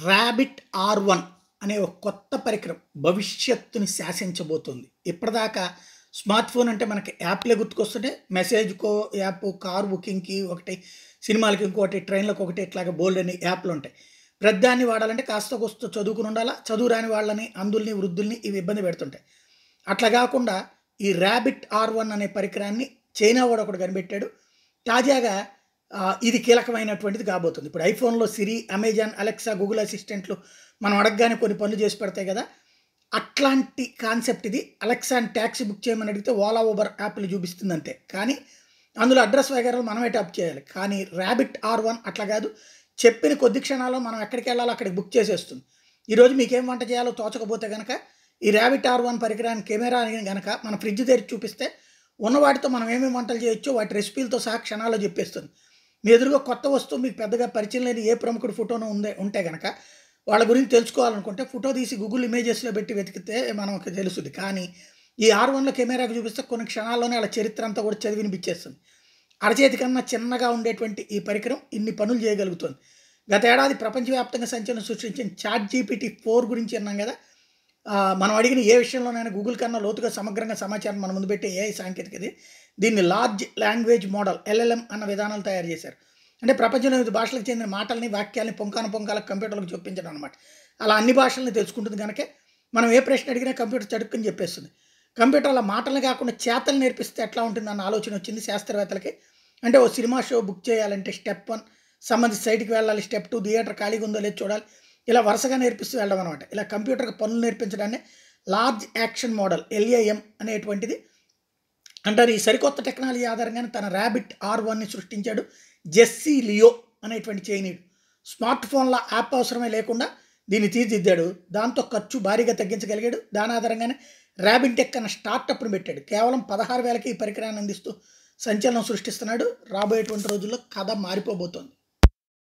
Rabbit R1 అనే ఒక కొత్త పరికరం భవిష్యత్తుని శాసించబోతుంది. ఇప్పటిదాకా స్మార్ట్ ఫోన్ అంటే మనకి యాప్‌లే గుర్తుకొస్తుంటాయి. మెసేజ్‌కో యాప్, కార్ బుకింగ్‌కి ఒకటి, సినిమాలకి ఇంకోటి, ట్రైన్‌లకి ఒకటి ఇట్లాగా బోలెడన్ని యాప్‌లుంటాయి. ప్రతిదాన్ని వాడాలంటే కాస్తో కూస్తో చదువుకుని ఉండాలా. చదువు రాని వాళ్ళని, అంధుల్ని, వృద్ధుల్ని ఇవి ఇబ్బంది పెడుతుంటాయి. అట్లా గాకుండా ఈ ర్యాబిట్ R1 అనే పరికరాన్ని చైనా వాడొకడు కనిపెట్టాడు. తాజాగా ఇది కీలకమైనటువంటిది కాబోతుంది. ఇప్పుడు ఐఫోన్‌లో సిరి, అమెజాన్, అలెక్సా, గూగుల్ అసిస్టెంట్‌లు మనం అడగగానే కొన్ని పనులు చేసి పెడతాయి గదా! అట్లాంటి కాన్సెప్ట్ ఇది. అలెక్సాని టాక్సీ బుక్ చేయమని అడిగితే ఓలా, ఊబర్ యాప్‌లు చూపిస్తుందంతే. కానీ అందులో అడ్రెస్ వగైరాలు మనమే టైప్ చేయాలి. కానీ ర్యాబిట్ R1 అట్లా గాదు. చెప్పిన కొద్ది క్షణాల్లో మనం ఎక్కడికెళ్ళాలో అక్కడికి బుక్ చేసేస్తుంది. ఈరోజు మీకేం వంట చేయాలో తోచకపోతే గనక ఈ ర్యాబిట్ R1 పరికరాన్ని కెమెరాని గనక మన ఫ్రిడ్జ్ తెరిచి చూపిస్తే ఉన్న వాటితో మనం ఏమేమి వంటలు చేయొచ్చో వాటి రెసిపీలతో సహా క్షణాల్లో చెప్పేస్తుంది. మీ ఎదురుగా కొత్త వస్తువు మీకు పెద్దగా పరిచయం లేని ఏ ప్రముఖుడి ఫోటోను ఉంటే గనక వాళ్ళ గురించి తెలుసుకోవాలనుకుంటే ఫోటో తీసి గూగుల్ ఇమేజెస్‌లో పెట్టి వెతికితే మనకు తెలుస్తది. కానీ ఈ R1లో కెమెరాకి చూపిస్తే కొన్ని క్షణాల్లోనే ఆళ్ళ చరిత్ర అంతా కూడా చదివి వినిపించేస్తుంది. అరచేతి కన్నా చిన్నగా ఉండేటువంటి ఈ పరికరం ఇన్ని పనులు చేయగలుగుతుంది. గత ఏడాది ప్రపంచవ్యాప్తంగా సంచలనం సృష్టించిన చాట్‌జీపీటీ 4 గురించి విన్నాం గదా! మనం అడిగిన ఏ విషయంలోనైనా గూగుల్ కన్నా లోతుగా సమగ్రంగా సమాచారం మన ముందు పెట్టే ఏఐ సాంకేతికత ఇది. దీన్ని లార్జ్ లాంగ్వేజ్ మోడల్ ఎల్ఎల్ఎం అన్న విధానాలు తయారు చేశారు. అంటే ప్రపంచంలో వివిధ భాషలకు చెందిన మాటల్ని, వాక్యాల్ని పొంకాలకు కంప్యూటర్‌లకు చొప్పించడం అనమాట. అలా అన్ని భాషల్ని తెలుసుకుంటుంది గనకే మనం ఏ ప్రశ్న అడిగినా కంప్యూటర్ చటుక్కని చెప్పేస్తుంది. కంప్యూటర్ అలా మాటల్ని కాకుండా చేతలు నేర్పిస్తే ఎట్లా ఉంటుందన్న ఆలోచన వచ్చింది శాస్త్రవేత్తలకి. అంటే ఓ సినిమా షో బుక్ చేయాలంటే స్టెప్ 1 సంబంధిత సైట్‌కి వెళ్ళాలి. స్టెప్ 2 థియేటర్ ఖాళీగా ఉందో లేదో చూడాలి. ఇలా వరుసగా నేర్పిస్తూ వెళ్ళడం అనమాట. ఇలా కంప్యూటర్‌కి పనులు నేర్పించడాన్ని లార్జ్ యాక్షన్ మోడల్ ఎల్ఏఎం అనేటువంటిది అంటారు. ఈ సరికొత్త టెక్నాలజీ ఆధారంగానే తన ర్యాబిట్ R1ని సృష్టించాడు జెస్సీ లియో అనేటువంటి చైనీయుడు. స్మార్ట్ ఫోన్ల యాప్ అవసరమే లేకుండా దీన్ని తీర్చిదిద్దాడు. దాంతో ఖర్చు భారీగా తగ్గించగలిగాడు. దాని ఆధారంగానే ర్యాబిట్ టెక్ అన్న స్టార్టప్‌ని పెట్టాడు. కేవలం 16,000కి ఈ పరికరాన్ని అందిస్తూ సంచలనం సృష్టిస్తున్నాడు. రాబోయేటువంటి రోజుల్లో కథ మారిపోబోతోంది.